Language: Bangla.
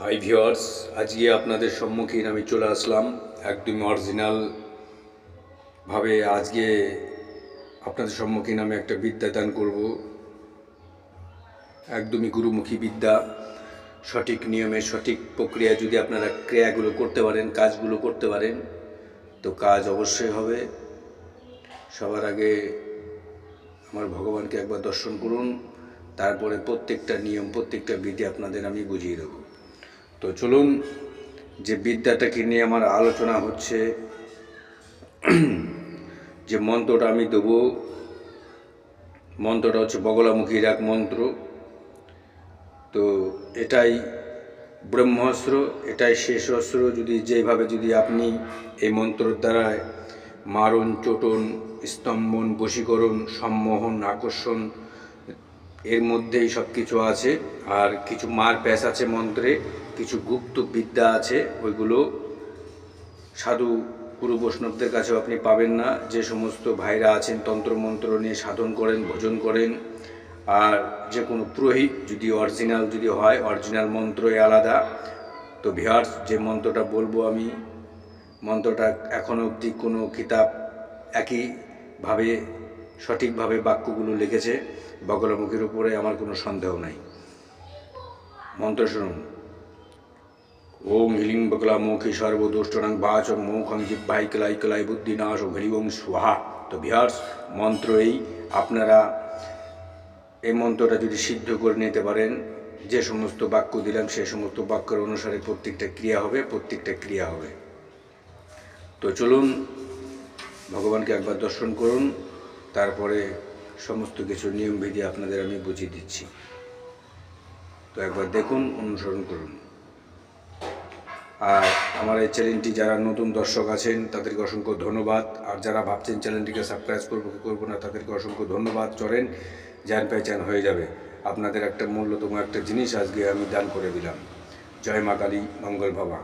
হাই ভিউয়ার্স, আজকে আপনাদের সম্মুখীন আমি চলে আসলাম একদমই অরিজিনাল ভাবে। আজকে আপনাদের সম্মুখীন আমি একটা বিদ্যা দান করব, একদমই গুরুমুখী বিদ্যা। সঠিক নিয়মে সঠিক প্রক্রিয়া যদি আপনারা ক্রিয়াগুলো করতে পারেন, কাজগুলো করতে পারেন, তো কাজ অবশ্যই হবে। সবার আগে আমার ভগবানকে একবার দর্শন করুন, তারপরে প্রত্যেকটা নিয়ম প্রত্যেকটা বিধি আপনাদের আমি বুঝিয়ে দেবো। তো চলুন, যে বিদ্যাটাকে নিয়ে আমার আলোচনা হচ্ছে, যে মন্ত্রটা আমি দেবো, মন্ত্রটা হচ্ছে বগলামুখীর এক মন্ত্র। তো এটাই ব্রহ্মাস্ত্র, এটাই শেষ অস্ত্র। যেভাবে আপনি এই মন্ত্রের দ্বারায় মারণ, চোটন, স্তম্ভন, বশীকরণ, সম্মোহন, আকর্ষণ, এর মধ্যেই সব কিছু আছে। আর কিছু মার প্যাচ আছে মন্ত্রে, কিছু গুপ্ত বিদ্যা আছে, ওইগুলো সাধু গুরু বৈষ্ণবদের কাছেও আপনি পাবেন না। যে সমস্ত ভাইরা আছেন তন্ত্রমন্ত্র নিয়ে সাধন করেন, ভোজন করেন, আর যে কোনো পুরোহিত যদি অরিজিনাল হয়, অরিজিনাল মন্ত্রই আলাদা। তো ভিউয়ার্স, যে মন্ত্রটা বলবো আমি, মন্ত্রটা এখনও অবধি কোনো কিতাব একইভাবে সঠিকভাবে বাক্যগুলো লিখেছে বগলামুখীর উপরে, আমার কোনো সন্দেহ নাই। মন্ত্র শুনুন। ওম হিলিং বগলামুখী সর্বদুষ্টনাং বাচং মৌখং জিহ্বাই কলাই কলাই বুদ্ধিনাশ ও হরিওম স্বাহা। তো ভিউয়ার্স, মন্ত্র আপনারা এই মন্ত্রটা যদি সিদ্ধ করে নিতে পারেন, যে সমস্ত বাক্য দিলাম সেই সমস্ত বাক্যের অনুসারে প্রত্যেকটা ক্রিয়া হবে। তো চলুন, ভগবানকে একবার দর্শন করুন, তারপরে সমস্ত কিছু নিয়মবিধি আপনাদের আমি বুঝিয়ে দিচ্ছি। তো একবার দেখুন, অনুসরণ করুন। আর আমার এই চ্যানেলটি যারা নতুন দর্শক আছেন তাদেরকে অসংখ্য ধন্যবাদ। আর যারা ভাবছেন চ্যানেলটিকে সাবস্ক্রাইব করবো কি করবো না, তাদেরকে অসংখ্য ধন্যবাদ। চলেন, জান পেহচান হয়ে যাবে। আপনাদের একটা মূল্যতম একটা জিনিস আজকে আমি দান করে দিলাম। জয় মা কালী, মঙ্গল ভবা।